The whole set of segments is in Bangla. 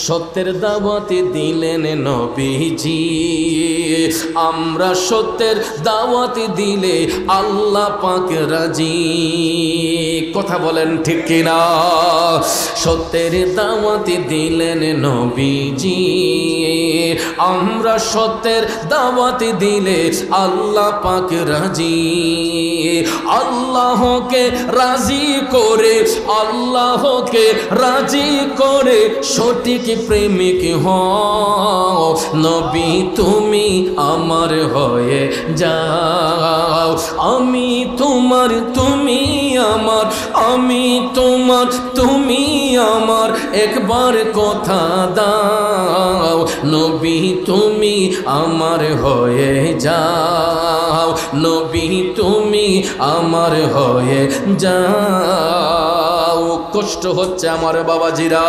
সত্যের দাওয়াত দিলেন নবীজি, আমরা সত্যের দাওয়াত দিলে আল্লাহ পাক রাজি। কথা বলেন ঠিক কিনা? সত্যের দাওয়াত দিলেন নবীজি, আমরা সত্যের দাওয়াত দিলে আল্লাহ পাক রাজি। আল্লাহকে রাজি করে, আল্লাহকে রাজি করে সঠিক প্রেমিক হও। নবী তুমি আমার হয়ে যাও, আমি তোমার তুমি আমার, আমি তোমার তুমি আমার, একবার কথা দাও। নবী তুমি আমার হয়ে যাও, নবী তুমি আমার হয়ে যাও। কষ্ট হচ্ছে আমার বাবাজিরা,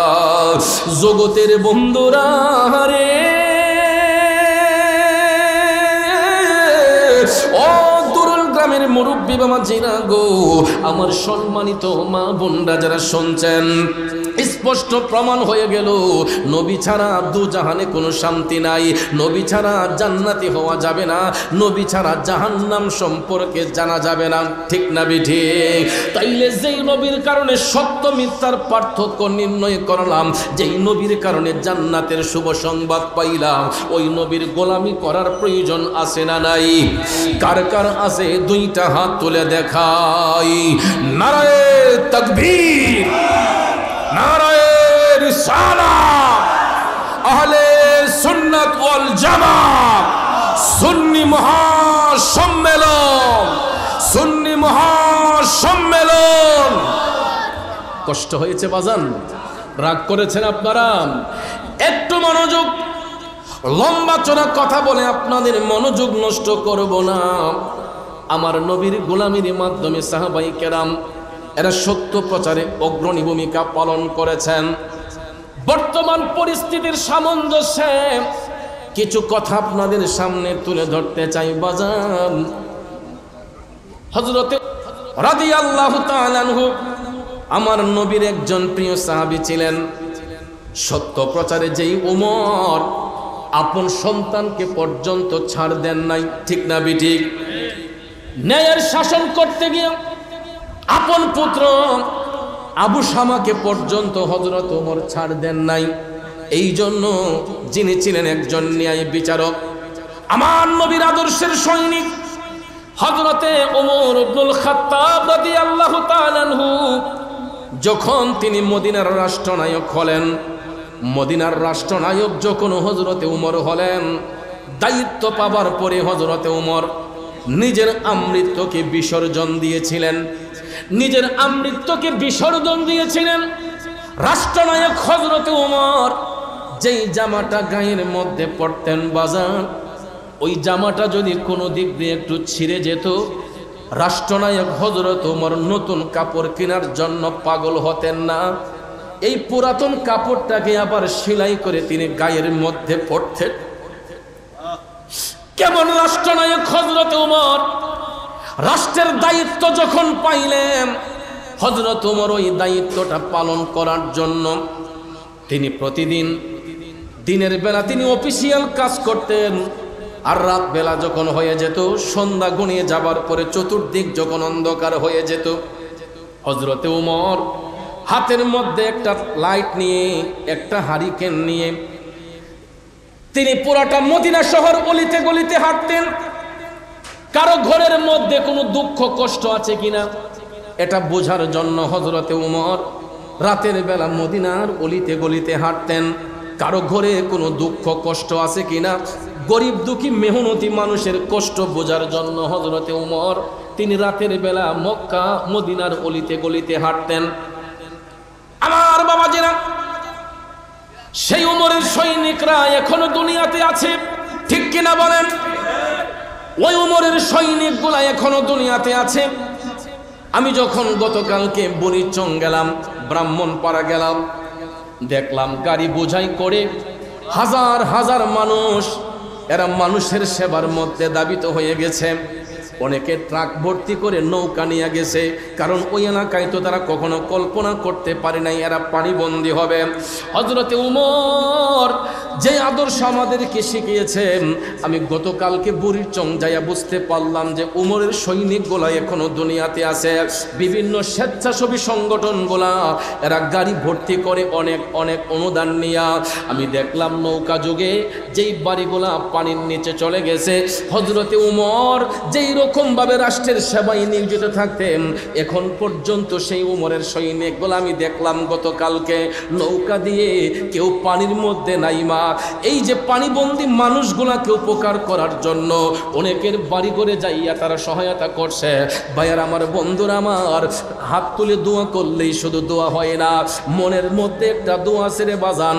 জগতের বন্ধুরা রে, ও দুরুল গ্রামের মুরব্বী বাবাজিরা গো, আমার সম্মানিত মা বোনরা যারা শুনছেন, স্পষ্ট প্রমাণ হয়ে গেল নবী ছাড়া দু জাহানে কোনো শান্তি নাই, নবী ছাড়া জান্নাতি হওয়া যাবে না, নবী ছাড়া জাহান্নাম সম্পর্কে জানা যাবে না। ঠিক না ঠিক? তাইলে যেই নবীর কারণে সত্য মিথ্যার পার্থক্য নির্ণয় করলাম, যেই নবীর কারণে জান্নাতের শুভ সংবাদ পাইলাম, ওই নবীর গোলামি করার প্রয়োজন আছে না নাই? কার কার আছে দুইটা হাত তুলে দেখাই। নারায়ে তাকবীর, নারায়ে রিসালাত, আহলে সুন্নাত ওয়াল জামাত, সুন্নি মহাসম্মেলন, সুন্নি মহাসম্মেলন। কষ্ট হয়েছে বাজান? রাগ করেছেন আপনারা? একটু মনোযোগ, লম্বা চড়া কথা বলে আপনাদের মনোযোগ নষ্ট করব না। আমার নবীর গোলামির মাধ্যমে সাহাবাই কেরাম এরা সত্য প্রচারে অগ্রণী ভূমিকা পালন করেছেন। বর্তমান পরিস্থিতির সামঞ্জস্যে কিছু কথা আপনাদের সামনে তুলে ধরতে চাই বাজান। হযরতে রাদিয়াল্লাহু তাআলা আনহু আমার নবীর একজন প্রিয় সাহাবী ছিলেন। সত্য প্রচারে যেই ওমর আপন সন্তানকে পর্যন্ত ছাড় দেন নাই। ঠিক না বিঠিক? ন্যায়ের শাসন করতে গিয়ে আপন পুত্র আবু শামাকে পর্যন্ত হযরত ওমর ছাড় দেন নাই। এই জন্য যিনি ছিলেন একজন ন্যায় বিচারক, আমার নবীর আদর্শের সৈনিক হযরতে ওমর ইবনুল খাত্তাব রাদিয়াল্লাহু তাআলা আনহু, যখন তিনি মদিনার রাষ্ট্রনায়ক হলেন, মদিনার রাষ্ট্রনায়ক যখন হযরতে ওমর হলেন, দায়িত্ব পাবার পরে হযরতে ওমর নিজের আমৃত্যুকে বিসর্জন দিয়েছিলেন, নিজের আমৃত্যুকে বিসর্জন দিয়েছিলেন। রাষ্ট্রনায়ক হযরতে ওমর যেই জামাটা গায়ের মধ্যে পরতেন বাজার, ওই জামাটা যদি কোনো দিক দিয়ে একটু ছিঁড়ে যেত, রাষ্ট্রনায়ক হযরত ওমর নতুন কাপড় কেনার জন্য পাগল হতেন না। এই পুরাতন কাপড়টাকে আবার সেলাই করে তিনি গায়ের মধ্যে পরতেন। কেমন রাষ্ট্রনায়ক হযরত ওমর! রাষ্ট্রের দায়িত্ব যখন পাইলেন, হযরত ওমর ওই দায়িত্বটা পালন করার জন্য তিনি প্রতিদিন দিনের বেলা তিনি অফিসিয়াল কাজ করতেন, আর রাত বেলা যখন হয়ে যেত, সন্ধ্যা গড়িয়ে যাবার পরে চতুর্দিক যখন অন্ধকার হয়ে যেত, হযরতে ওমর হাতের মধ্যে একটা লাইট নিয়ে, একটা হারিকেন নিয়ে তিনি পুরাটা মদিনা শহর অলিতে গলিতে হাঁটতেন। কারো ঘরের মধ্যে কোনো দুঃখ কষ্ট আছে কিনা এটা বোঝার জন্য হযরতে ওমর রাতের বেলা মদিনার অলিতে গলিতে হাঁটতেন। কারো ঘরে কোনো দুঃখ কষ্ট আছে কিনা, গরিব দুঃখী মেহনতি মানুষের কষ্ট বোঝার জন্য হযরতে ওমর তিনি রাতের বেলা মক্কা মদিনার অলিতে গলিতে হাঁটতেন। আমার বাবাজিরা, সেই ওমরের সৈনিকরা এখনো দুনিয়াতে আছে। ঠিক কিনা বলেন? ওই ওমরের সৈনিকগুলা এখনো দুনিয়াতে আছে। আমি যখন গতকালকে বরিচং গেলাম, ব্রাহ্মণপাড়া গেলাম, দেখলাম গাড়ি বোঝাই করে হাজার হাজার মানুষ, এরা মানুষের সেবার মধ্যে দাবিত হয়ে গেছে। অনেকে ট্রাক ভর্তি করে নৌকা নিয়ে গেছে, কারণ ওই এলাকায় তো তারা কখনো কল্পনা করতে পারে নাই এরা পানিবন্দী হবে। হযরতে উমর যে আদর্শ আমাদেরকে শিখিয়েছেন, আমি গতকালকে বুড়িচং যাইয়া বুঝতে পারলাম যে উমরের সৈনিকগুলা এখনো দুনিয়াতে আছে। বিভিন্ন স্বেচ্ছাসেবী সংগঠনগুলা এরা গাড়ি ভর্তি করে অনেক অনেক অনুদান নিয়া। আমি দেখলাম নৌকা যুগে যেই বাড়িগুলা পানির নিচে চলে গেছে, হযরতে উমর যেই রকমভাবে রাষ্ট্রের সেবায় নিয়োজিত থাকতেন, এখন পর্যন্ত সেই উমরের সৈনিকগুলা আমি দেখলাম গতকালকে নৌকা দিয়ে কেউ পানির মধ্যে নাইমা এই যে পানিবন্দী মানুষগুলাকে উপকার করার জন্য অনেকের বাড়ি করে যাইয়া তারা সহায়তা করছে। ভাইয়ার আমার, বন্ধুরা আমার, হাত তুলে দোয়া করলেই শুধু দোয়া হয় না, মনের মধ্যে একটা দোয়া ছেড়ে বাজান।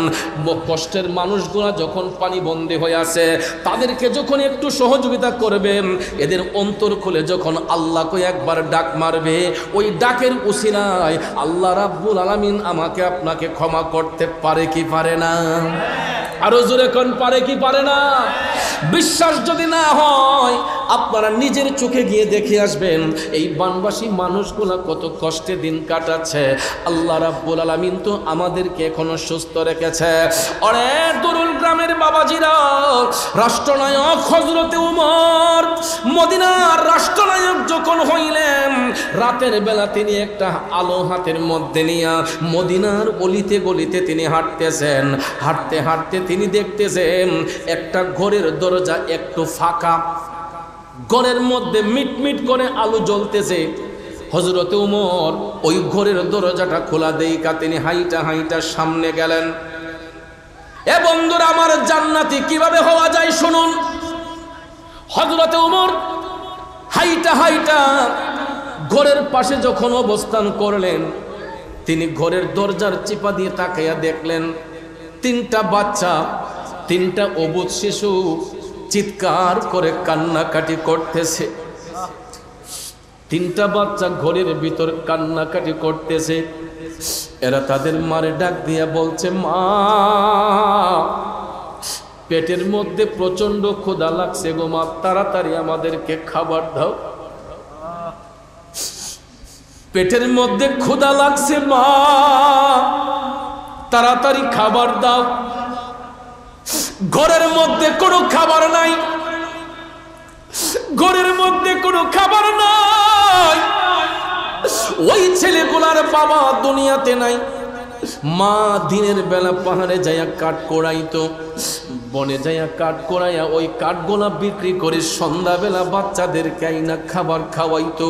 কষ্টের মানুষগুলা যখন পানিবন্দী হয়ে আছে, তাদেরকে যখন একটু সহযোগিতা করবে, এদের অন্তর খুলে যখন আল্লাহকে একবার ডাক মারবে, ওই ডাকের উসিলায় আল্লাহ রাব্বুল আলামিন আমাকে আপনাকে ক্ষমা করতে পারে কি পারে না? আরো জোরে কোন পারে কি পারে না? বিশ্বাস যদি না হয় আপনারা নিজের চোখে গিয়ে দেখে আসবেন এই বানবাসী মানুষগুলা কত কষ্টে দিন কাটাচ্ছে। আল্লাহ রাব্বুল আলামিন তো আমাদেরকে এখনো সুস্থ রেখেছে। অনেক দূরুল গ্রামের বাবাজিরা, রাষ্ট্রনায়ক হযরতে উমর মদিনার রাষ্ট্রনায়ক যখন হইলেন, রাতের বেলা তিনি একটা আলো হাতের মধ্যে নিয়ে মদিনার অলিতে গলিতে তিনি হাঁটতেছেন। হাঁটতে হাঁটতে তিনি দেখতেছেন একটা ঘরের দরজা একটু ফাঁকা, ঘরের মধ্যে মিটমিট করে আলো জ্বলতেছে। হযরতে উমর ওই ঘরের দরজাটা খোলা দেইকা তিনি হাইটা হাইটা সামনে গেলেন। এ বন্ধুরা আমার, জান্নাতি কিভাবে হওয়া যায় শুনুন। হযরতে উমর হাইটা হাইটা ঘরের পাশে যখন অবস্থান করলেন, তিনি ঘরের দরজার চিপা দিয়ে তাকাইয়া দেখলেন তিনটা বাচ্চা, তিনটা অবুঝ শিশু চিৎকার করে কান্নাকাটি করতেছে। তিনটা বাচ্চা ঘরের ভিতর কান্নাকাটি করতেছে। এরা তাদের মারে ডাক দিয়া বলছে, মা, পেটের মধ্যে প্রচন্ড ক্ষুধা লাগছে গো মা, তাড়াতাড়ি আমাদেরকে খাবার দাও। পেটের মধ্যে ক্ষুধা লাগছে মা, তাড়াতাড়ি খাবার দাও। ঘরের মধ্যে কোনো খাবার নাই, ঘরের মধ্যে কোনো খাবার নাই। ওই ছেলেগুলার বাবা দুনিয়াতে নাই। মা দিনের বেলা পাহাড়ে যাইয়া কাঠ কোড়াইতো, বনে যাইয়া কাঠ কোড়াইয়া ওই কাঠগোলা বিক্রি করে সন্ধ্যাবেলা বাচ্চাদেরকে আইনা খাবার খাওয়াইতো।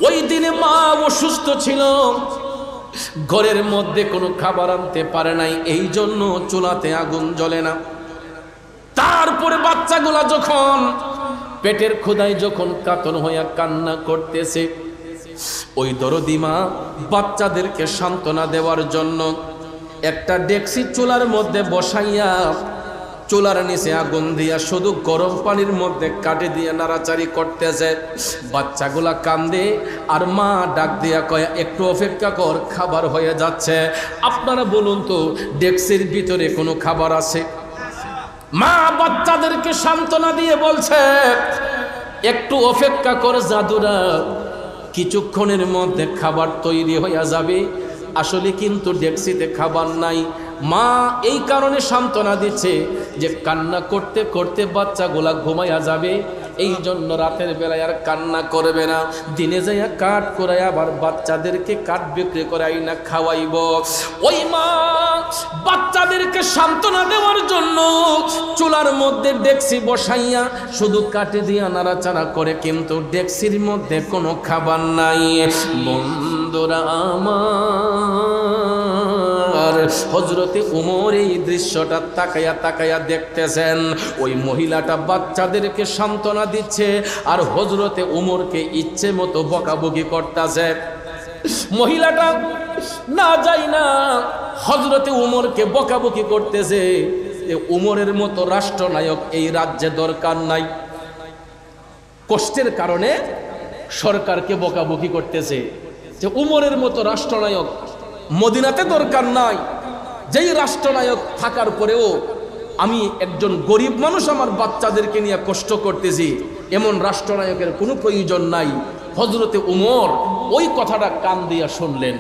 ওই দিনে মা অসুস্থ ছিল, ঘরের মধ্যে কোনো খাবার আনতে পারে নাই, এই জন্য চুলাতে আগুন জ্বলে না। তারপরে বাচ্চাগুলা যখন পেটের ক্ষুধায় যখন কাতর হইয়া কান্না করতেছে, ওই দরদি মা বাচ্চাদেরকে সান্ত্বনা দেওয়ার জন্য একটা ডেকসি চুলার মধ্যে বসাইয়া চুলার নিচে আগুন দিয়া শুধু গরম পানির মধ্যে কাটে দিয়ে নাড়াচাড়ি করতেছে। বাচ্চাগুলা কান্দে আর মা ডাক দিয়া কয়, একটু অপেক্ষা কর, খাবার হয়ে যাচ্ছে। আপনারা বলুন তো, ডেকসির ভিতরে কোনো খাবার আছে? মা বাচ্চাদেরকে সান্ত্বনা দিয়ে বলছে, একটু অপেক্ষা কর জাদুরা, কিছুক্ষণের মধ্যে খাবার তৈরি হয়ে যাবে। আসলে কিন্তু ডেকসিতে খাবার নাই। মা এই কারণে সান্ত্বনা দিচ্ছে যে কান্না করতে করতে বাচ্চাগুলা ঘুমাইয়া যাবে, এই জন্য রাতের বেলায় আর কান্না করবে না। দিনে যাইয়া কাঠ করাই আবার বাচ্চাদেরকে কাঠ বিক্রি করাই না খাওয়াইব। ওই মা বাচ্চাদেরকে সান্ত্বনা দেওয়ার জন্য চুলার মধ্যে ডেকসি বসাইয়া শুধু কাঠে দিয়া নাড়াচাড়া করে, কিন্তু ডেকসির মধ্যে কোনো খাবার নাই। বন্ধুরা আমার, হযরতে উমর এই দৃশ্যটা তাকায়া তাকায়া দেখতেছেন। ওই মহিলাটা বাচ্চাদেরকে সান্ত্বনা দিচ্ছে আর হযরতে উমরকে ইচ্ছে মতো বকাবকি করতেছে। মহিলাটা না যাই না হযরতে উমরকে বকাবকি করতেছে। উমরের মতো রাষ্ট্রনায়ক এই রাজ্যে দরকার নাই। কষ্টের কারণে সরকারকে বকাবকি করতেছে যে উমরের মতো রাষ্ট্রনায়ক মদিনাতে দরকার নাই। যেই রাষ্ট্রনায়ক থাকার পরেও আমি একজন গরিব মানুষ, আমার বাচ্চাদেরকে নিয়ে কষ্ট করতেছি, এমন রাষ্ট্রনায়কের কোনো প্রয়োজন নাই। হযরতে উমর ওই কথাটা কান দিয়া শুনলেন।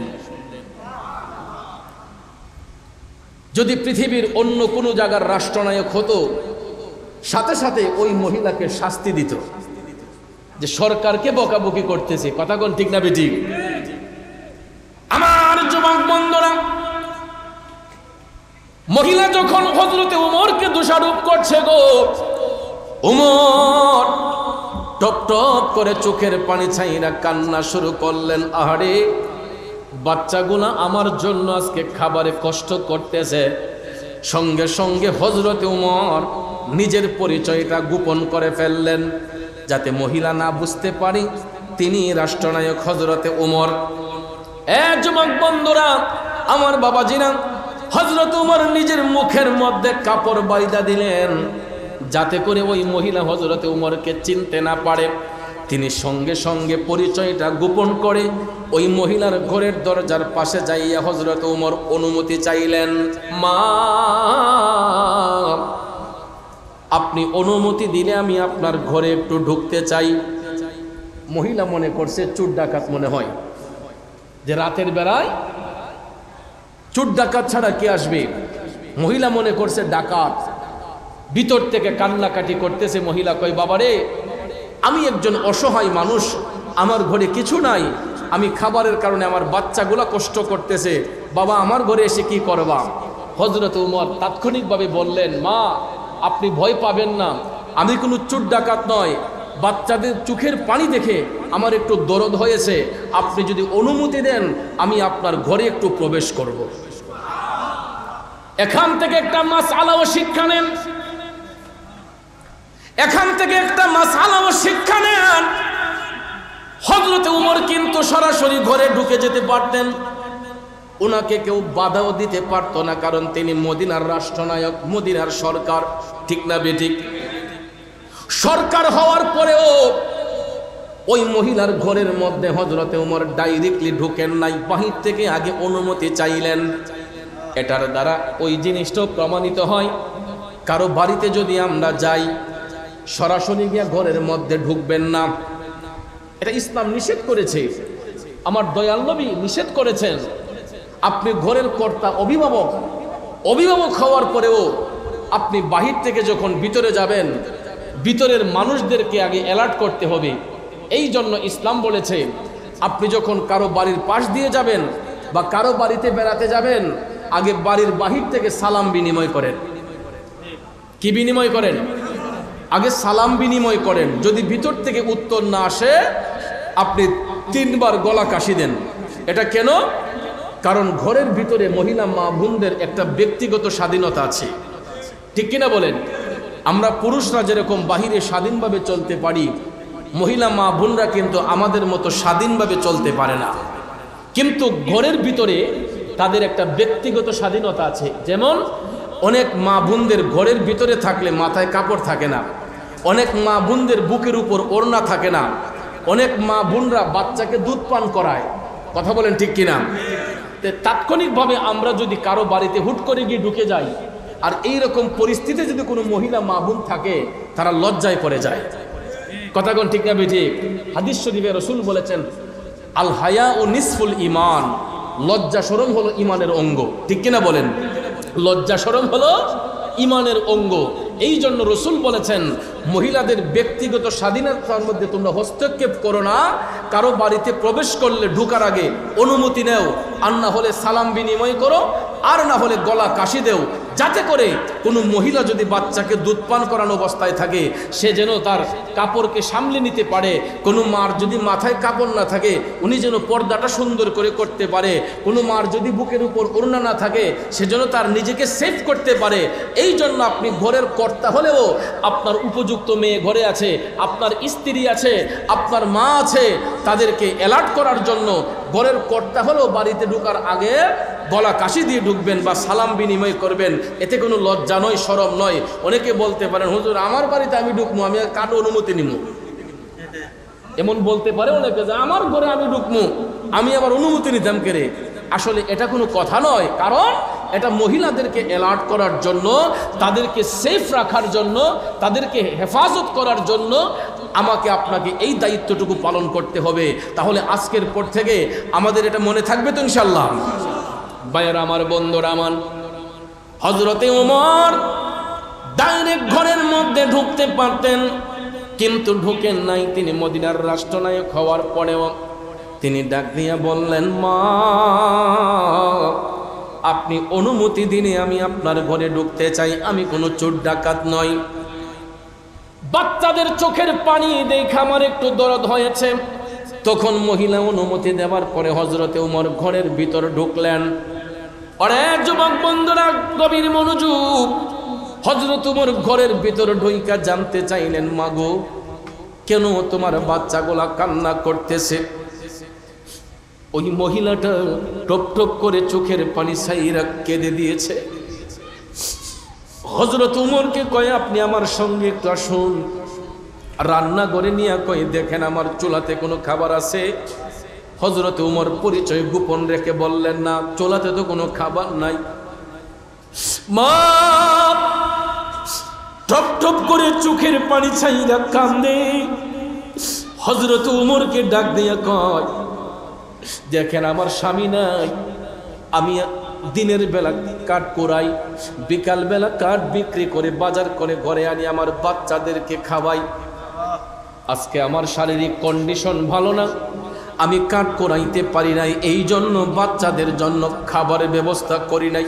যদি পৃথিবীর অন্য কোনো জায়গার রাষ্ট্রনায়ক হতো, সাথে সাথে ওই মহিলাকে শাস্তি দিত যে সরকারকে বকাবকি করতেছে। কথা কোন ঠিক না বেঠিক? আমার যুবক বন্ধুরা, মহিলা যখন হযরতে উমরকে দোষারোপ করছে গো, উমর টপ টপ করে চোখের পানি ছাইরা কান্না শুরু করলেন। আহারে, বাচ্চাগুলা আমার জন্য আজকে খাবারে কষ্ট করতেছে। সঙ্গে সঙ্গে হযরতে উমর নিজের পরিচয়টা গোপন করে ফেললেন, যাতে মহিলা না বুঝতে পারে তিনি রাষ্ট্রনায়ক হযরতে উমর। যুবক বন্ধুরা, আমার বাবাজিরা, হযরত উমর নিজের মুখের মধ্যে কাপড় বাইদা দিলেন, যাতে করে ওই মহিলা হযরতে উমরকে চিনতে না পারে। তিনি সঙ্গে সঙ্গে পরিচয়টা গোপন করে ওই মহিলার ঘরের দরজার পাশে যাইয়া হযরত উমর অনুমতি চাইলেন। মা, আপনি অনুমতি দিলে আমি আপনার ঘরে একটু ঢুকতে চাই। মহিলা মনে করছে চোর ডাকাত মনে হয়, যে রাতের বেলায় চোর ডাকাত ছাড়া কে আসবে। মহিলা মনে করছে ডাকাত। ভিতর থেকে কান্নাকাটি করতেছে। মহিলা কয়, বাবারে, আমি একজন অসহায় মানুষ, আমার ঘরে কিছু নাই, আমি খাবারের কারণে আমার বাচ্চাগুলা কষ্ট করতেছে, বাবা আমার ঘরে এসে কি করবা? হযরত উমর তাৎক্ষণিকভাবে বললেন, মা, আপনি ভয় পাবেন না, আমি কোনো চোর ডাকাত নয়, বাচ্চাদের চোখের পানি দেখে আমার একটু দরদ হয়েছে, আপনি যদি অনুমতি দেন আমি আপনার ঘরে একটু প্রবেশ করব। এখান থেকে একটা মাসআলা ও শিক্ষা নেন, এখান থেকে একটা মাসআলা ও শিক্ষা নেন। হযরতে উমর কিন্তু সরাসরি ঘরে ঢুকে যেতে পারতেন, ওনাকে কেউ বাধাও দিতে পারতো না, কারণ তিনি মদিনার রাষ্ট্রনায়ক, মদিনার সরকার। ঠিক না বেঠিক? সরকার হওয়ার পরেও ওই মহিলার ঘরের মধ্যে হযরতে উমর ডাইরেক্টলি ঢুকেন নাই, বাহির থেকে আগে অনুমতি চাইলেন। এটার দ্বারা ওই জিনিসটাও প্রমাণিত হয়, কারো বাড়িতে যদি আমরা যাই সরাসরি গিয়ে ঘরের মধ্যে ঢুকবেন না, এটা ইসলাম নিষেধ করেছে, আমার দয়াল নবী নিষেধ করেছেন। আপনি ঘরের কর্তা, অভিভাবক, অভিভাবক হওয়ার পরেও আপনি বাহির থেকে যখন ভিতরে যাবেন, ভিতরের মানুষদেরকে আগে অ্যালার্ট করতে হবে। এই জন্য ইসলাম বলেছে, আপনি যখন কারো বাড়ির পাশ দিয়ে যাবেন বা কারো বাড়িতে বেড়াতে যাবেন, আগে বাড়ির বাহির থেকে সালাম বিনিময় করেন। কি বিনিময় করেন? আগে সালাম বিনিময় করেন। যদি ভিতর থেকে উত্তর না আসে, আপনি 3 বার গলা কাশি দেন। এটা কেন? কারণ ঘরের ভিতরে মহিলা মা বোনদের একটা ব্যক্তিগত স্বাধীনতা আছে। ঠিক কিনা বলেন? আমরা পুরুষরা যেরকম বাহিরে স্বাধীনভাবে চলতে পারি, মহিলা মা বোনরা কিন্তু আমাদের মতো স্বাধীনভাবে চলতে পারে না। কিন্তু ঘরের ভিতরে তাদের একটা ব্যক্তিগত স্বাধীনতা আছে। যেমন অনেক মা বোনদের ঘরের ভিতরে থাকলে মাথায় কাপড় থাকে না, অনেক মা বোনদের বুকের উপর ওড়না থাকে না, অনেক মা বোনরা বাচ্চাকে দুধ পান করায়। কথা বলেন ঠিক কিনা? তাৎক্ষণিকভাবে আমরা যদি কারো বাড়িতে হুট করে গিয়ে ঢুকে যাই, আর এইরকম পরিস্থিতিতে যদি কোনো মহিলা মা বোন থাকে, তারা লজ্জায় পড়ে যায়। কথা কোন ঠিক না বেঠিক? হাদিস শরীফে রাসূল বলেছেন, আল হায়া ও নিসফুল ঈমান, লজ্জা শরম হলো ঈমানের অঙ্গ। ঠিক কিনা বলেন? লজ্জা শরম হলো ঈমানের অঙ্গ। এই জন্য রাসূল বলেছেন, মহিলাদের ব্যক্তিগত স্বাধীনতার মধ্যে তোমরা হস্তক্ষেপ করো না। কারো বাড়িতে প্রবেশ করলে ঢোকার আগে অনুমতি নেও, আর না হলে সালাম বিনিময় করো, আর না হলে গলা কাশি দেও, যাতে করে কোনো মহিলা যদি বাচ্চাকে দুধ পান করানো অবস্থায় থাকে, সে যেন তার কাপড়কে সামলে নিতে পারে। কোনো মার যদি মাথায় কাপড় না থাকে, উনি যেন পর্দাটা সুন্দর করে করতে পারে। কোনো মার যদি বুকের উপর ওড়না না থাকে, সে যেন তার নিজেকে সেভ করতে পারে। এই জন্য আপনি ঘরের কর্তা হলেও আপনার উপযুক্ত মেয়ে ঘরে আছে, আপনার স্ত্রী আছে, আপনার মা আছে, তাদেরকে অ্যালার্ট করার জন্য ঘরের কর্তা হলেও বাড়িতে ঢোকার আগে গলা কাশি দিয়ে ঢুকবেন বা সালাম বিনিময় করবেন। এতে কোনো লজ্জা নয়, শরম নয়। অনেকে বলতে পারেন, হুজুর আমার বাড়িতে আমি ঢুকবো, আমি কারো অনুমতি নিব? এমন বলতে পারে অনেকে যে আমার ঘরে আমি ঢুকবো, আমি আবার অনুমতি নিতাম কেরে? আসলে এটা কোনো কথা নয়, কারণ এটা মহিলাদেরকে অ্যালার্ট করার জন্য, তাদেরকে সেফ রাখার জন্য, তাদেরকে হেফাজত করার জন্য আমাকে আপনাকে এই দায়িত্বটুকু পালন করতে হবে। তাহলে আজকের পর থেকে আমাদের এটা মনে থাকবে তো ইনশাআল্লাহ। ভাইয়েরা আমার, বন্ধুরা আমার, হযরতে ওমর ডাইরেক্ট ঘরের মধ্যে ঢুকতে পারতেন, কিন্তু ঢুকেন নাই। তিনি মদিনার রাষ্ট্রনায়ক হওয়ার পরেও তিনি ডাক দিয়া বললেন, মা আপনি অনুমতি দিলে আমি আপনার ঘরে ঢুকতে চাই, আমি কোনো চোর ডাকাত নই। বাচ্চাদের চোখের পানি দেখে আমার একটু দরদ হয়েছে। তখন মহিলা অনুমতি দেওয়ার পরে হযরতে ওমর ঘরের ভিতর ঢুকলেন। আরে যুবক বন্ধুরা, গভীর মনোযোগ। হযরত ওমর ঘরের ভিতর ঢুইকা জানতে চাইলেন, মাগো কেন তোমার বাচ্চাগুলা কান্না করতেছে? ওই মহিলাটা টপ টপ করে চোখের পানি ছাইরা কেঁদে দিয়েছে। হযরত ওমরকে কয়, আপনি আমার সঙ্গে একটু আসুন। রান্না করে নিয়ে কয়, দেখেন আমার চুলাতে কোনো খাবার আছে? হযরত ওমর পরিচয় গোপন রেখে বললেন, না, চুলাতে তো কোনো খাবার নাই। মা টপ টপ করে চোখের পানি ছাইরা কান্দে। হযরত ওমরকে ডাক দিয়া কয়, দেখেন আমার স্বামী নাই, আমি দিনের বেলা কাঠ কোরাই, বিকাল বেলা কাঠ বিক্রি করে বাজার করে ঘরে আনি, আমার বাচ্চাদেরকে খাওয়াই। আজকে আমার শারীরিক কন্ডিশন ভালো না, আমি কাঠ কোরাইতে পারি নাই, এই জন্য বাচ্চাদের জন্য খাবারের ব্যবস্থা করি নাই।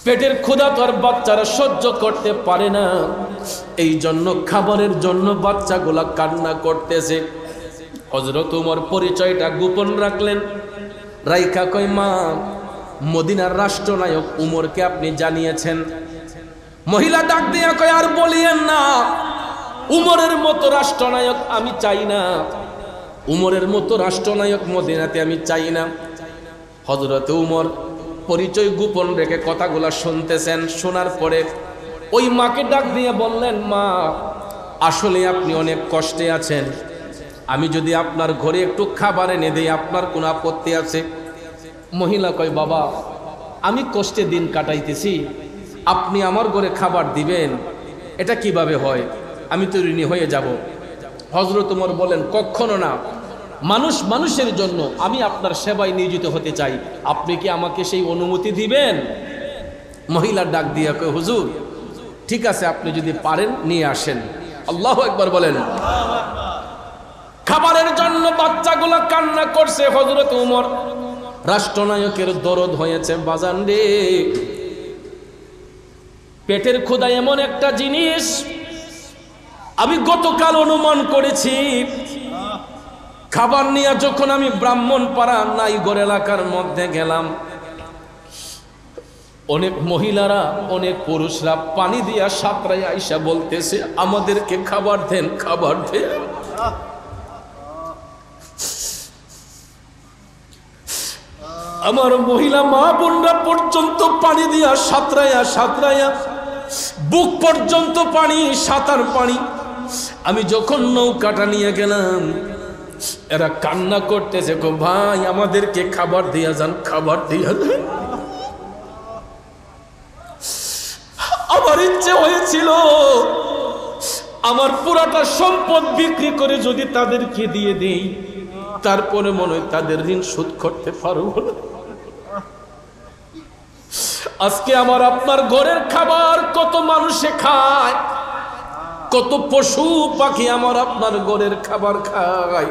পেটের ক্ষুধা তো আর বাচ্চারা সহ্য করতে পারে না, এই জন্য খাবারের জন্য বাচ্চাগুলা কান্না করতেছে। হযরত ওমর পরিচয়টা গোপন রাখলেন। রাইখা কয়, মা মদিনার রাষ্ট্রনায়ক উমরকে আপনি জানিয়েছেন? মহিলা ডাক দিয়া কয়, আর বলিয়েন না, উমরের মতো রাষ্ট্রনায়ক আমি চাই না, উমরের মতো রাষ্ট্রনায়ক মদিনাতে আমি চাই না। হযরত উমর পরিচয় গোপন রেখে কথাগুলা শুনতেছেন। শোনার পরে ওই মাকে ডাক দিয়ে বললেন, মা আসলে আপনি অনেক কষ্টে আছেন, আমি যদি আপনার ঘরে একটু খাবার এনে দেই আপনার কোনো আপত্তি আছে? মহিলা কয়, বাবা আমি কষ্টে দিন কাটাইতেছি, আপনি আমার ঘরে খাবার দিবেন, এটা কিভাবে হয়? আমি তো ঋণী হয়ে যাব। হযরত ওমর বলেন, কখনো না, মানুষ মানুষের জন্য আমি আপনার সেবায় নিয়োজিত হতে চাই, আপনি কি আমাকে সেই অনুমতি দিবেন? মহিলা ডাক দিয়া কয়, হুজুর ঠিক আছে, আপনি যদি পারেন নিয়ে আসেন। আল্লাহু আকবার বলেন। খাবারের জন্য বাচ্চাগুলা কান্না করছে। হযরত ওমর রাষ্ট্রনায়কের দরদ হয়েছে। বাজান রে, পেটের ক্ষুধা এমন একটা জিনিস, আমি গতকাল অনুমান করেছি, খাবার নিয়ে যখন আমি ব্রাহ্মণপাড়া নাইগর এলাকার মধ্যে গেলাম, অনেক মহিলারা অনেক পুরুষরা পানি দিয়া সাঁতরাই আইসা বলতেছে, আমাদেরকে খাবার দেন, খাবার দেন। আমার মহিলা মা বোনরা পর্যন্ত পানি দিয়া সাঁতরাইয়া সাঁতরাইয়া বুক পর্যন্ত পানি, সাঁতার পানি। আমি যখন নৌকাটা নিয়ে গেলাম, এরা কান্না করতেছে, গো ভাই আমাদেরকে খাবার দিয়া যান, খাবার দিয়া যান। আমার ইচ্ছে হয়েছিল আমার পুরাটা সম্পদ বিক্রি করে যদি তাদেরকে দিয়ে দেই, তারপরে মনে হয় তাদের ঋণ শোধ করতে পারবো না। আজকে আমার আপনার ঘরের খাবার কত মানুষে খায়, কত পশু পাখি আমার আপনার ঘরের খাবার খায়।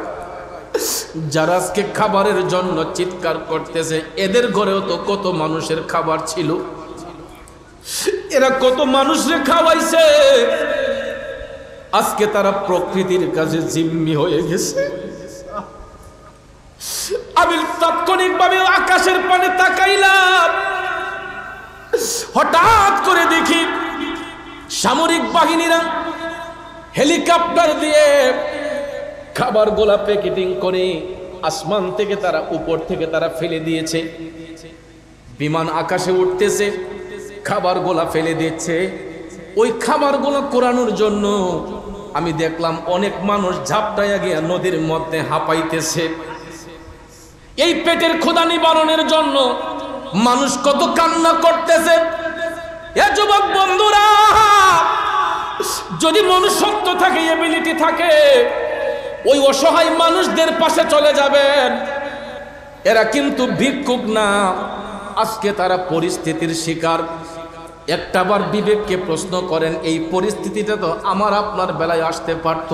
যারা আজকে খাবারের জন্য চিৎকার করতেছে, এদের ঘরেও তো কত মানুষের খাবার ছিল, এরা কত মানুষরে খাওয়াইছে। আজকে তারা প্রকৃতির কাছে জিম্মি হয়ে গেছে। আমি তাৎক্ষণিকভাবে আকাশের পানে তাকাইলাম, হঠাৎ করে দেখি সামরিক বাহিনীরা হেলিকপ্টার দিয়ে খাবার গোলা প্যাকেটিং করে আসমান থেকে তারা উপর থেকে তারা ফেলে দিয়েছে। বিমান আকাশে উঠতেছে, খাবার গোলা ফেলে দিচ্ছে। ওই খাবার গোলা কোরানোর জন্য আমি দেখলাম অনেক মানুষ ঝাপটাইয়া গিয়া নদীর মধ্যে হাঁপাইতেছে। এই পেটের ক্ষুধা নিবারণের জন্য মানুষ কত কান্না করতেছে। এ যুবক বন্ধুরা, যদি মনুষ্যত্ব থাকে, এবিলিটি থাকে, ওই অসহায় মানুষদের পাশে চলে যাবেন। এরা কিন্তু ভিক্ষুক না, আজকে তারা পরিস্থিতির শিকার। একটাবার বিবেককে প্রশ্ন করেন, এই পরিস্থিতিটা তো আমার আপনার বেলায় আসতে পারত,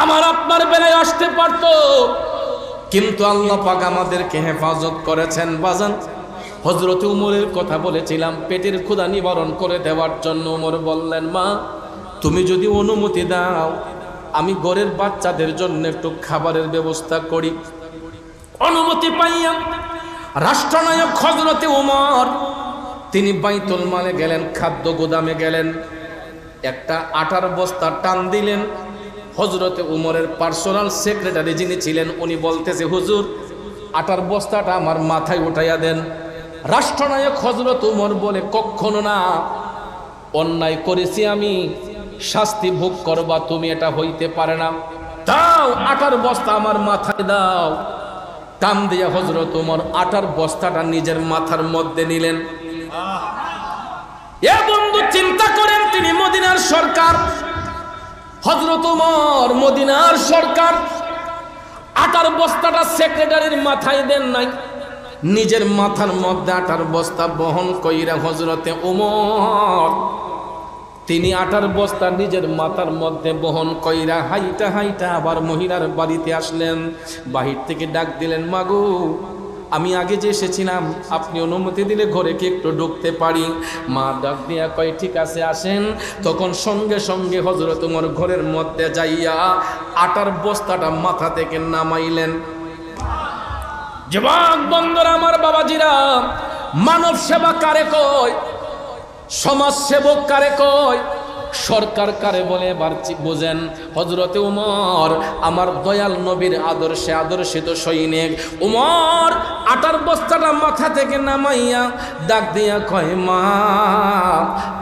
আমার আপনার বেলায় আসতে পারত, কিন্তু আল্লাহ পাক আমাদেরকে হেফাজত করেছেন। বাজান, হযরত উমরের কথা বলেছিলাম, পেটের ক্ষুধা নিবারণ করে দেওয়ার জন্য উমর বললেন, মা তুমি যদি অনুমতি দাও আমি ঘরের বাচ্চাদের জন্য একটু খাবারের ব্যবস্থা করি। অনুমতি পাইয়া রাষ্ট্রনায়ক হযরত উমর তিনি বাইতুল মালে গেলেন, খাদ্য গোদামে গেলেন, একটা আটার বস্তা টান দিলেন। হযরত উমরের পার্সোনাল সেক্রেটারি যিনি ছিলেন উনি বলতেছে, হুজুর আটার বস্তাটা আমার মাথায় উঠাইয়া দেন। রাষ্ট্রনায়ক হযরত উমর বলে, কখনো না, অন্যায় করেছি আমি, শাস্তি ভোগ করবা তুমি, এটা হইতে পারে না, দাও আটার বস্তা আমার মাথায় দাও। টান দিয়া হযরত উমর আটার বস্তাটা নিজের মাথার মধ্যে নিলেন। এ বন্ধু চিন্তা করেন, তিনি মদিনার সরকার, হযরত উমর মদিনার সরকার, আটার বস্তাটা সেক্রেটারির মাথায় দেন নাই, নিজের মাথার মধ্যে আটার বস্তা বহন কইরা হযরতে উমর তিনি আটার বস্তা নিজের মাথার মধ্যে বহন কইরা হাইটা হাইটা আবার মহিলার বাড়িতে আসলেন। বাহির থেকে ডাক দিলেন, মাগো আমি আগে যে এসেছিলাম, আপনি অনুমতি দিলে ঘরে কি একটু ঢুকতে পারি? মা ডাক দিয়া কয়, ঠিক আছে আসেন। তখন সঙ্গে সঙ্গে হযরত উমর ঘরের মধ্যে যাইয়া আটার বস্তাটা মাথা থেকে নামাইলেন। যুবক বন্ধুরা আমার, বাবাজিরা, মানব সেবা কারে কয়, সমাজ সেবক কারে কয়, সরকার কারে বলে এবার বোঝেন। হযরতে উমর আমার দয়াল নবীর আদর্শে আদর্শিত সৈনিক। উমর আটার বস্তাটা মাথা থেকে নামাইয়া ডাক দিয়া কয়, মা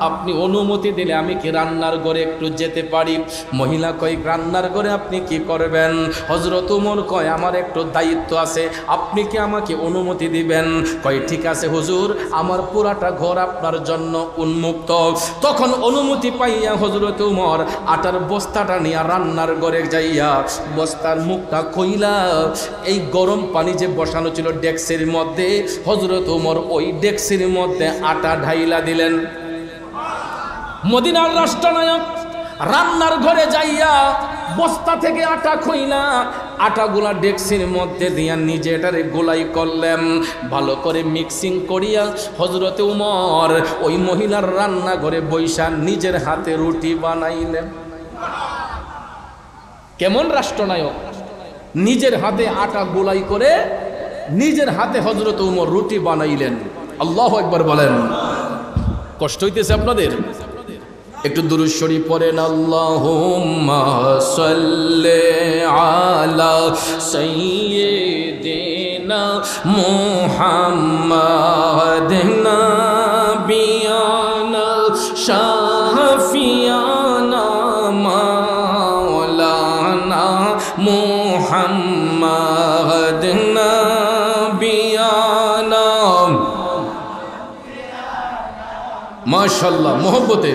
আপনি অনুমতি দিলে আমি কি রান্নার ঘরে একটু যেতে পারি? মহিলা কয়, রান্নার ঘরে আপনি কি করবেন? হযরত উমর কয়, আমার একটু দায়িত্ব আছে, আপনি কি আমাকে অনুমতি দিবেন? কয়, ঠিক আছে হুজুর, আমার পুরাটা ঘর আপনার জন্য উন্মুক্ত। তখন অনুমতি পাই হযরত উমর আটার বস্তাটা নিয়ে রান্নার ঘরে যাইয়া বস্তার মুখটা কইলা এই গরম পানি যে বসানো ছিল ডেক্সির মধ্যে, হযরত উমর ওই ডেক্সির মধ্যে আটা ঢাইলা দিলেন। মদিনার রাষ্ট্রনায়ক রান্নার ঘরে যাইয়া বস্তা থেকে আটা খইলা আটাগুলা ডেক্সির মধ্যে দিয়া নিজে এটারে গোলাই করলেন। ভালো করে মিক্সিং করিয়া হযরতে উমর ওই মহিলার রান্নাঘরে বৈশা নিজের হাতে রুটি বানাইলেন। কেমন রাষ্ট্রনায়ক, নিজের হাতে আটা গোলাই করে নিজের হাতে হযরতে উমর রুটি বানাইলেন। আল্লাহু আকবার বলেন। কষ্ট হইতেছে আপনাদের? একটু দুরূদ শরীফ পড়েন। আল্লাহুম্মা সাল্লি আলা সাইয়্যিদিনা মুহাম্মাদিন নাবিয়ানা শাফিয়ানা মাওলানা মুহাম্মাদিন নাবিয়ানা। মাশাআল্লাহ, মোহব্বতে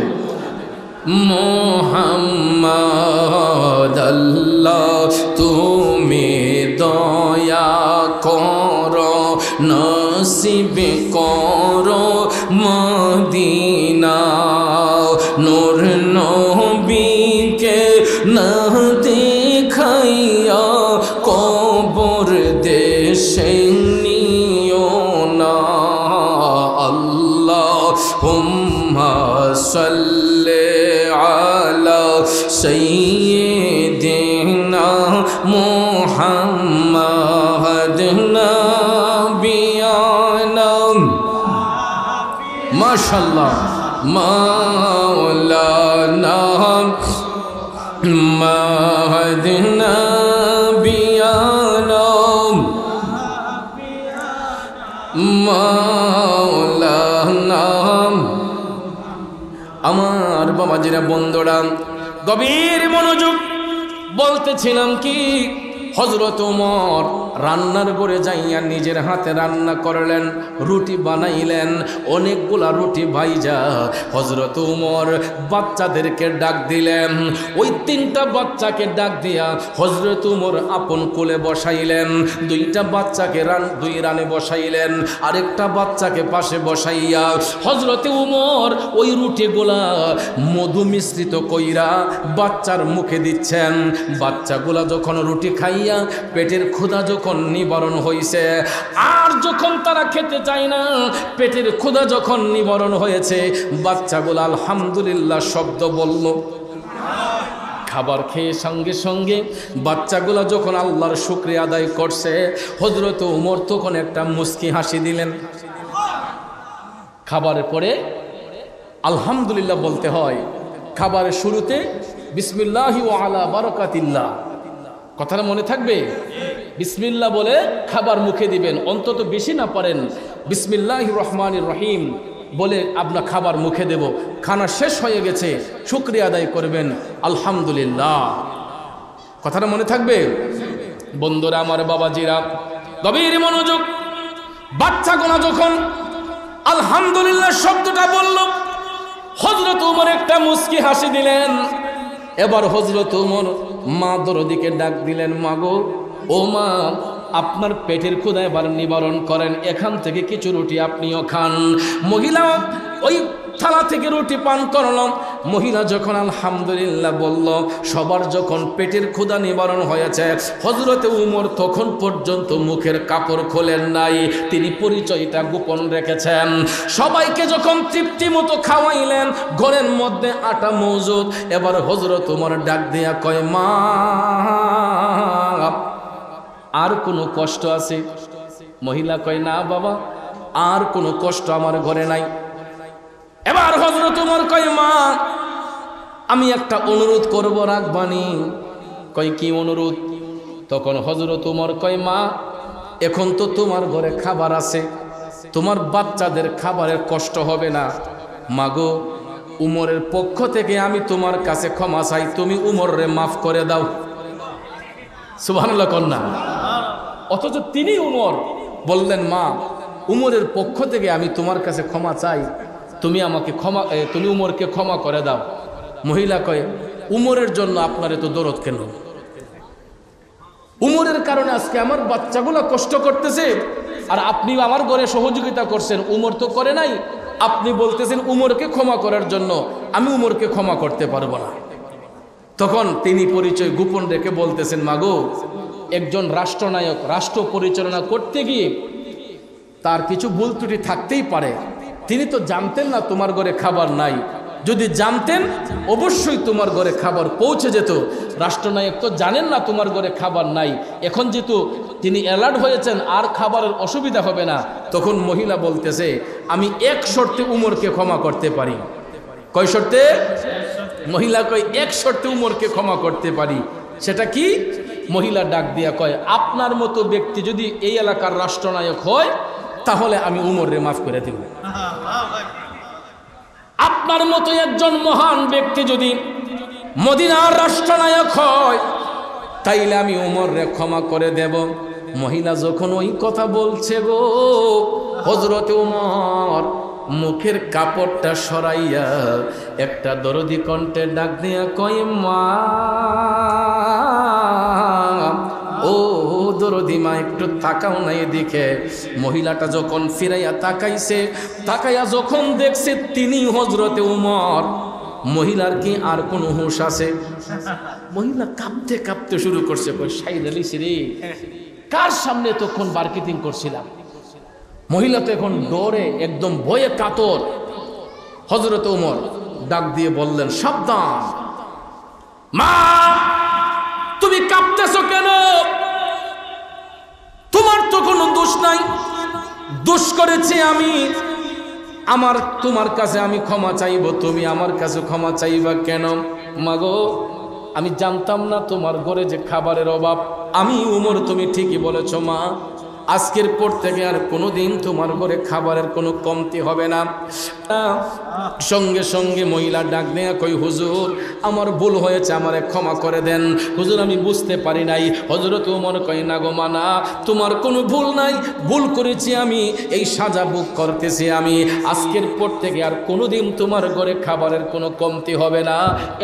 মোহাম্মদ আল্লাহ তুমি দয়া করো, নসিব করো মদিনা। নূর নবীকে না দেখাইয়া কবর দেশে নিও না। আল্লাহুম্মা সাল্লি আলা সাইয়্যিদিনা মুহাম্মাদিন নাবিয়ানা। মাশাআল্লাহ, মাওলানা মুহাম্মাদিন নাবিয়ানা মাওলানা। আমার বাবাজিরা, বন্ধুরা, গভীর মনোযোগ। বলতেছিলাম কি, হযরত ওমর রান্নার ঘরে যাইয়া নিজের হাতে রান্না করলেন, রুটি বানাইলেন, অনেকগুলা রুটি ভাইজা হযরত ওমর বাচ্চাদেরকে ডাক দিলেন। ওই 3টা বাচ্চাকে ডাক দিয়া হযরত ওমর আপন কোলে বসাইলেন, 2টা বাচ্চাকে দুই রানে বসাইলেন, আরেকটা বাচ্চাকে পাশে বসাইয়া হযরত ওমর ওই রুটিগুলা মধু মিশ্রিত কইরা বাচ্চার মুখে দিচ্ছেন। বাচ্চাগুলা যখন রুটি খাইয়া পেটের ক্ষুধা যখন নিবারণ হইছে, আর যখন তারা খেতে চায় না, পেটের ক্ষুধা যখন নিবারণ হয়েছে, বাচ্চাগুলা আলহামদুলিল্লাহ শব্দ বলল। খাবার খেয়ে সঙ্গে সঙ্গে বাচ্চাগুলা যখন আল্লাহর শুকরিয়া আদায় করছে, হযরত ওমর তখন একটা মুস্কি হাসি দিলেন। খাবারের পরে আলহামদুলিল্লাহ বলতে হয়, খাবারের শুরুতে বিসমিল্লাহি ওয়া আলা বারাকাতিল্লাহ, কথাটা মনে থাকবে। বিসমিল্লাহ বলে খাবার মুখে দিবেন, অন্তত বেশি না পারেন বিসমিল্লাহির রহমানির রহিম বলে আপনার খাবার মুখে দেব। খানা শেষ হয়ে গেছে, শুকরিয়া আদায় করবেন আলহামদুলিল্লাহ, কথাটা মনে থাকবে। বন্ধুরা আমার, বাবাজিরা, গভীর মনোযোগ। বাচ্চাগুলো যখন আলহামদুলিল্লাহ শব্দটা বলল, হযরত ওমর একটা মুস্কি হাসি দিলেন। এবার হযরত ওমর মা দরদিকে ডাক দিলেন, মা গো, ও মা, আপনার পেটের ক্ষুধা এবার নিবারণ করেন, এখান থেকে কিছু রুটি আপনিও খান। মহিলা ওই থালা থেকে রুটি পান করলাম। মহিলা যখন আলহামদুলিল্লাহ বলল, সবার যখন পেটের ক্ষুধা নিবারণ হয়েছে, হযরতে ওমর তখন পর্যন্ত মুখের কাপড় খোলেন নাই, তিনি পরিচয়টা গোপন রেখেছেন। সবাইকে যখন তৃপ্তি মতো খাওয়াইলেন, ঘরের মধ্যে আটা মজুদ। এবার হযরত ওমর ডাক দিয়া কয়, মা, আর কোনো কষ্ট আছে? মহিলা কয়, না বাবা, আর কোনো কষ্ট আমার ঘরে নাই। এবার হযরত ওমর কয়, মা, আমি একটা অনুরোধ করব, রাখবানি? কয়, কি অনুরোধ? তখন হযরত ওমর কয়, মা, এখন তো তোমার ঘরে খাবার আছে, তোমার বাচ্চাদের খাবারের কষ্ট হবে না। মাগো, উমরের পক্ষ থেকে আমি তোমার কাছে ক্ষমা চাই, তুমি উমররে মাফ করে দাও। সুবহানাল্লাহ কন্যা। অথচ তিনি উমর বললেন, মা, উমরের পক্ষ থেকে আমি তোমার কাছে ক্ষমা চাই, তুমি আমাকে ক্ষমা, তুমি উমরকে ক্ষমা করে দাও। মহিলা কয়, উমরের জন্য আপনার এত দরদ কেন? উমরের কারণে আজকে আমার বাচ্চাগুলো কষ্ট করতেছে, আর আপনি আমার ঘরে সহযোগিতা করছেন, উমর তো করে নাই। আপনি বলতেছেন উমরকে ক্ষমা করার জন্য, আমি উমরকে ক্ষমা করতে পারবো না। তখন তিনি পরিচয় গোপন রেখে বলতেছেন, মাগো, একজন রাষ্ট্রনায়ক রাষ্ট্র পরিচালনা করতে গিয়ে তার কিছু ভুল ত্রুটি থাকতেই পারে। তিনি তো জানতেন না তোমার ঘরে খাবার নাই, যদি জানতেন অবশ্যই তোমার ঘরে খাবার পৌঁছে যেত। রাষ্ট্রনায়ক তো জানেন না তোমার ঘরে খাবার নাই, এখন যেহেতু তিনি অ্যালার্ট হয়েছেন, আর খাবারের অসুবিধা হবে না। তখন মহিলা বলতেছে, আমি এক শর্তে উমরকে ক্ষমা করতে পারি। কয় শর্তে? মহিলা কয়, এক শর্তে উমরকে ক্ষমা করতে পারি। সেটা কি? মহিলা ডাক দিয়া কয়, আপনার মতো ব্যক্তি যদি এই এলাকার রাষ্ট্রনায়ক হয়, তাহলে আমি উমররে মাফ করে দেব। আপনার মতো একজন মহান ব্যক্তি যদি মদিনার রাষ্ট্রনায়ক হয়, তাইলে আমি উমররে ক্ষমা করে দেব। মহিলা যখন ওই কথা বলছে গো, হযরতে ওমর মুখের কাপড়টা সরাইয়া একটা দরদি কণ্ঠে ডাক দিয়া কয়, মা, ও দরদি মা, একটু তাকাও না এদিকে। মহিলাটা যখন ফিরাইয়া তাকাইছে, তাকাইয়া যখন দেখছে তিনি হযরতে ওমর, মহিলার কি আর কোনো হুঁশ আছে? মহিলা কাঁপতে কাঁপতে শুরু করছে, কই, সাইদ আলী রে, কার সামনে তখন মার্কেটিং করছিলাম? মহিলা তো এখন ডরে একদম ভয়ে কাতর। হযরত ওমর ডাক দিয়ে বললেন, সাবধান মা, তুমি কাঁপতেছো কেন? তোমার তো কোনো দোষ নাই, দোষ করেছি আমি। তোমার কাছে আমি ক্ষমা চাইব, তুমি আমার কাছে ক্ষমা চাইবা কেন? মাগো, আমি জানতাম না তোমার ঘরে যে খাবারের অভাব। আমি উমর, তুমি ঠিকই বলেছ মা, আজকের পর থেকে আর কোনোদিন তোমার ঘরে খাবারের কোনো কমতি হবে না। সঙ্গে সঙ্গে মহিলা ডাক দেয়া কই, হুজুর আমার ভুল হয়েছে, আমারে ক্ষমা করে দেন হুজুর, আমি বুঝতে পারি নাই। হযরত ওমর কয়, না গো মা না, তোমার কোনো ভুল নাই, ভুল করেছি আমি, এই সাজা ভোগ করতেছি আমি। আজকের পর থেকে আর কোনোদিন তোমার ঘরে খাবারের কোনো কমতি হবে না।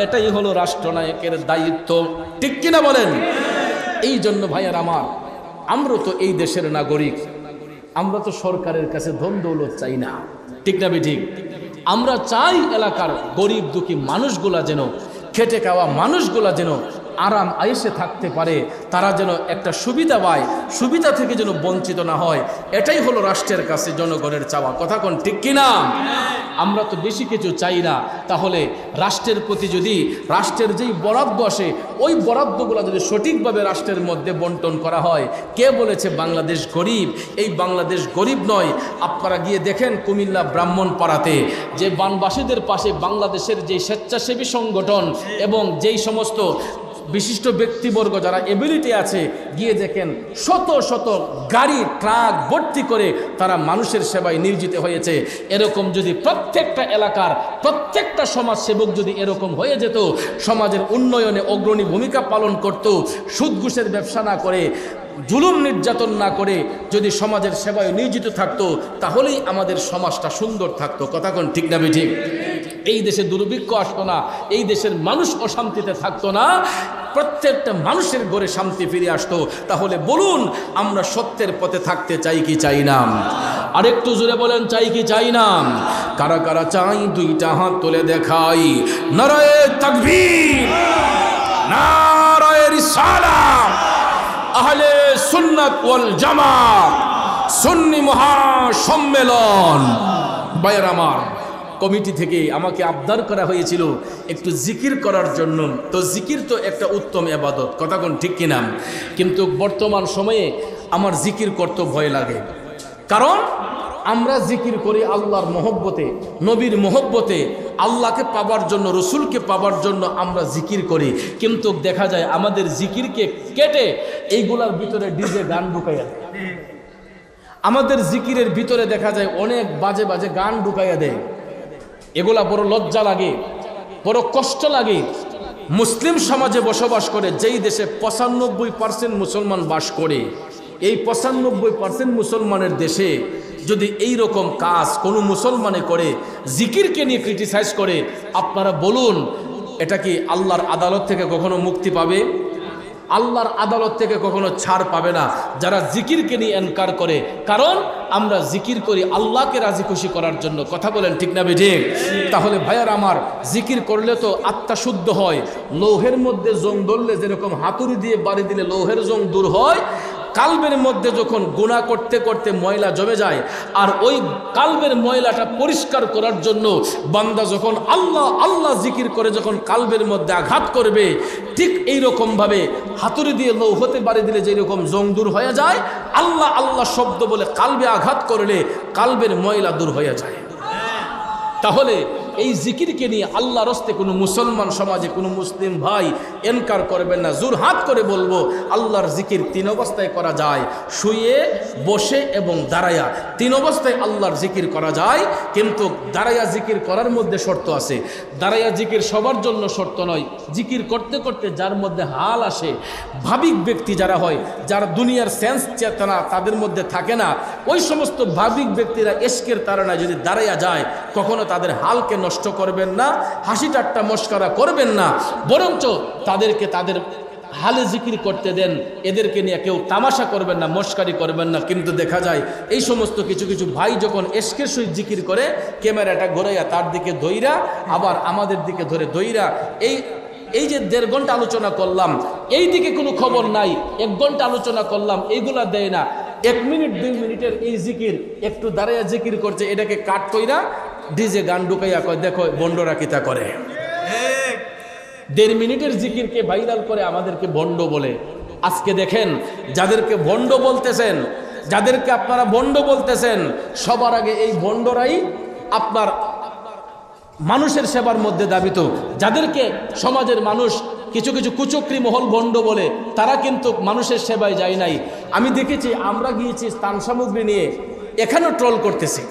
এটাই হলো রাষ্ট্রনায়কের দায়িত্ব, ঠিক কিনা বলেন? এই জন্য ভাইয়ার আমার, আমরা তো এই দেশের নাগরিক, আমরা তো সরকারের কাছে ধন দৌলত চাই না, ঠিক না ঠিক? আমরা চাই এলাকার গরিব দুঃখী মানুষগুলা যেন, খেটে খাওয়া মানুষগুলা যেন আরাম আয়েশে থাকতে পারে, তারা যেন একটা সুবিধা পায়, সুবিধা থেকে যেন বঞ্চিত না হয়। এটাই হলো রাষ্ট্রের কাছে জনগণের চাওয়া, কথা কোন ঠিক কিনা? আমরা তো বেশি কিছু চাই না। তাহলে রাষ্ট্রের প্রতি যদি রাষ্ট্রের যেই বরাদ্দ আসে, ওই বরাদ্দগুলো যদি সঠিকভাবে রাষ্ট্রের মধ্যে বন্টন করা হয়। কে বলেছে বাংলাদেশ গরিব? এই বাংলাদেশ গরিব নয়। আপনারা গিয়ে দেখেন কুমিল্লা ব্রাহ্মণপাড়াতে যে বানবাসীদের পাশে বাংলাদেশের যে স্বেচ্ছাসেবী সংগঠন এবং যেই সমস্ত বিশিষ্ট ব্যক্তিবর্গ যারা এবিলিটি আছে, গিয়ে দেখেন শত শত গাড়ি ট্রাক ভর্তি করে তারা মানুষের সেবায় নিয়োজিত হয়েছে। এরকম যদি প্রত্যেকটা এলাকার প্রত্যেকটা সমাজসেবক যদি এরকম হয়ে যেত, সমাজের উন্নয়নে অগ্রণী ভূমিকা পালন করত, সুদ ঘুষের ব্যবসা না করে, জুলুম নির্যাতন না করে যদি সমাজের সেবায় নিয়োজিত থাকতো, তাহলেই আমাদের সমাজটা সুন্দর থাকতো, কথা কোন ঠিক না ঠিক? এই দেশে দুর্ভিক্ষ আসতো না, এই দেশের মানুষ অশান্তিতে থাকতো না, প্রত্যেকটা মানুষের ঘরে শান্তি ফিরে আসতো। তাহলে বলুন, আমরা সত্যের পথে থাকতে চাই কি চাই না? আরেকটু জোরে বলেন, চাই কি চাই না? কারা কারা চাই দুইটা হাত তুলে দেখাই। নারায়ে তাকবীর, নারায়ে রিসালাত, আহলে সুন্নাত ওয়াল জামাত, সুন্নি মহাসম্মেলন। ভাইয়ের আমার, কমিটি থেকে আমাকে আবদার করা হয়েছিল একটু জিকির করার জন্য। তো জিকির তো একটা উত্তম ইবাদত, কথা কোন ঠিক কিনা? কিন্তু বর্তমান সময়ে আমার জিকির করতে ভয় লাগে। কারণ আমরা জিকির করি আল্লাহর মহব্বতে, নবীর মহব্বতে, আল্লাহকে পাবার জন্য, রসুলকে পাবার জন্য আমরা জিকির করি। কিন্তু দেখা যায় আমাদের জিকিরকে কেটে এইগুলার ভিতরে ডিজে গান ঢুকাইয়া দেয়। আমাদের জিকিরের ভিতরে দেখা যায় অনেক বাজে বাজে গান ঢুকাইয়া দেয়। এগুলা বড় লজ্জা লাগে, বড় কষ্ট লাগে। মুসলিম সমাজে বসবাস করে, যেই দেশে 95% মুসলমান বাস করে, এই 95% মুসলমানের দেশে যদি এই রকম কাজ কোনো মুসলমানে করে, জিকিরকে নিয়ে ক্রিটিসাইজ করে, আপনারা বলুন এটা কি আল্লাহর আদালত থেকে কখনো মুক্তি পাবে? আল্লাহর আদালত থেকে কখনো ছাড় পাবে না যারা জিকিরকে নিয়ে এনকার করে। কারণ আমরা জিকির করি আল্লাহকে রাজি খুশি করার জন্য, কথা বলেন ঠিক না ঠিক? তাহলে ভাইয়ার আমার, জিকির করলে তো আত্মা শুদ্ধ হয়। লৌহের মধ্যে জং ধরলে যেরকম হাতুড়ি দিয়ে বাড়ি দিলে লৌহের জং দূর হয়, কালবের মধ্যে যখন গুনাহ করতে করতে ময়লা জমে যায়, আর ওই কালবের ময়লাটা পরিষ্কার করার জন্য বান্দা যখন আল্লাহ আল্লাহ জিকির করে যখন কালবের মধ্যে আঘাত করবে, ঠিক এইরকমভাবে হাতুড়ি দিয়ে লৌহতে বাড়ি দিলে যেরকম জং দূর হয়ে যায়, আল্লাহ আল্লাহ শব্দ বলে কালবে আঘাত করলে কালবের ময়লা দূর হয়ে যায়। তাহলে এই জিকিরকে নিয়ে আল্লাহর রাস্তে কোনো মুসলমান সমাজে কোনো মুসলিম ভাই এনকার করবেন না। জোর হাত করে বলবো, আল্লাহর জিকির 3 অবস্থায় করা যায়, শুয়ে, বসে এবং দাঁড়ায়া। 3 অবস্থায় আল্লাহর জিকির করা যায়, কিন্তু দাঁড়ায়া জিকির করার মধ্যে শর্ত আছে। দাঁড়ায়া জিকির সবার জন্য শর্ত নয়। জিকির করতে করতে যার মধ্যে হাল আসে, ভাবিক ব্যক্তি যারা হয়, যারা দুনিয়ার সেন্স চেতনা তাদের মধ্যে থাকে না, ওই সমস্ত ভাবিক ব্যক্তিরা এশকের তাড়নায় যদি দাঁড়ায়া যায়, কখনো তাদের হালকে নষ্ট করবেন না, হাসি ঠাট্টা মস্করা করবেন না, বরঞ্চ তাদেরকে তাদের হালে জিকির করতে দেন। এদেরকে নিয়ে কেউ তামাশা করবেন না, মস্কারি করবেন না। কিন্তু দেখা যায় এই সমস্ত কিছু কিছু ভাই যখন এশকের সহিত জিকির করে, ক্যামেরাটা ঘোরাইয়া তার দিকে দইরা আবার আমাদের দিকে ধরে দইরা, এই যে 1.5 ঘন্টা আলোচনা করলাম, এই দিকে কোনো খবর নাই, 1 ঘন্টা আলোচনা করলাম, এইগুলা দেয় না। 1 মিনিট 2 মিনিটের এই জিকির একটু দাঁড়াইয়া জিকির করছে, এটাকে কাট কইরা ডিজে গান ঢুকাইয়া কয় দেখো বন্ডরা কিতা করে। 1.5 মিনিটের জিকিরকে ভাইরাল করে আমাদেরকে বন্ড বলে। আজকে দেখেন যাদেরকে বন্ড বলতেছেন, যাদেরকে আপনারা বন্ড বলতেছেন, সবার আগে এই বন্ডরাই আপনার মানুষের সেবার মধ্যে দাবিত, যাদেরকে সমাজের মানুষ কিছু কিছু কুচক্রি মহল গণ্ড বলে তারা কিন্তু মানুষের সেবায় যায় নাই। আমি দেখেছি আমরা গিয়েছি স্থান সামগ্রী নিয়ে, এখানেও ট্রল করতেছি,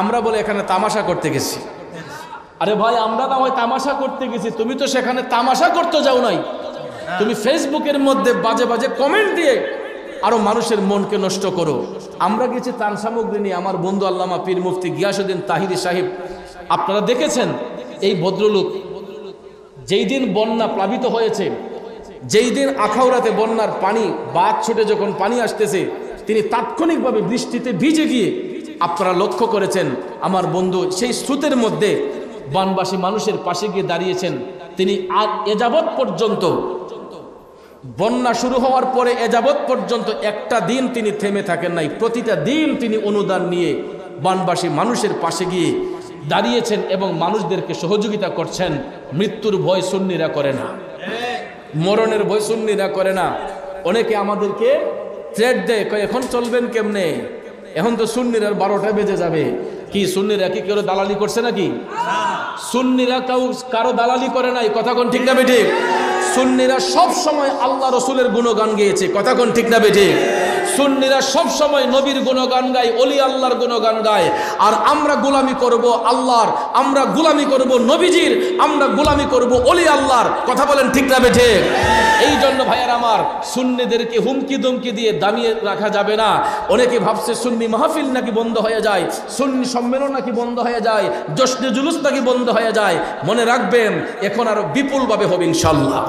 আমরা বলে এখানে তামাশা করতে গেছি। আরে ভাই আমরা না হয় তামাশা করতে গেছি, তুমি তো সেখানে তামাশা করতে যাও নাই, তুমি ফেসবুকের মধ্যে বাজে বাজে কমেন্ট দিয়ে আরো মানুষের মনকে নষ্ট করো। আমরা গেছি ত্রাণ সামগ্রী নিয়ে, আমার বন্ধু আল্লামা পীর মুফতি গিয়াসউদ্দিন তাহিরি সাহেব, আপনারা দেখেছেন এই ভদ্রলোক যেই দিন বন্যা প্লাবিত হয়েছে, যেই দিন আখাউড়াতে বন্যার পানি বাঁধ ছুটে যখন পানি আসতেছে, তিনি তাৎক্ষণিকভাবে বৃষ্টিতে ভিজে গিয়ে, আপনারা লক্ষ্য করেছেন আমার বন্ধু সেই স্রোতের মধ্যে বানবাসী মানুষের পাশে গিয়ে দাঁড়িয়েছেন। তিনি আজ এযাবৎ পর্যন্ত, বন্যা শুরু হওয়ার পরে এযাবৎ পর্যন্ত একটা দিন তিনি থেমে থাকেন নাই, প্রতিটা দিন তিনি অনুদান নিয়ে বানবাসী মানুষের পাশে গিয়ে দাঁড়িয়েছেন এবং মানুষদেরকে সহযোগিতা করছেন। মৃত্যুর ভয় সুন্নিরা করে না, মরণের ভয় সুন্নিরা করে না। অনেকে আমাদেরকে থ্রেট দেয়, কয় এখন চলবেন কেমনে, এখন তো সুন্নিরা 12টা বেজে যাবে। কি সুন্নিরা কি কেউ দালালি করছে নাকি? সুন্নিরা কারো দালালি করে নাই, কথা কোন ঠিক না বেঠিক? সুন্নিরা সব সময় আল্লাহ রসুলের গুণগান গেয়েছে, কথা কোন ঠিক না বেঠিক? সুন্নিরা সব সময় নবীর গুণগান গায়, অলি আল্লাহর গুণগান গায়। আর আমরা গোলামি করব আল্লাহর, আমরা গোলামি করব নবীজির, আমরা গোলামি করব অলি আল্লাহর, কথা বলেন ঠিক না বেঠিক? এই জন্য ভাইয়ার আমার, সুন্নিদেরকে হুমকি দমকি দিয়ে দামিয়ে রাখা যাবে না। অনেকে ভাবছে সুন্নি মাহফিল নাকি বন্ধ হয়ে যায়, সুন্নি সম্মেলন নাকি বন্ধ হয়ে যায়, জশ্নে জুলুস নাকি বন্ধ হয়ে যায়। মনে রাখবেন এখন আরো বিপুলভাবে হবে ইনশাআল্লাহ।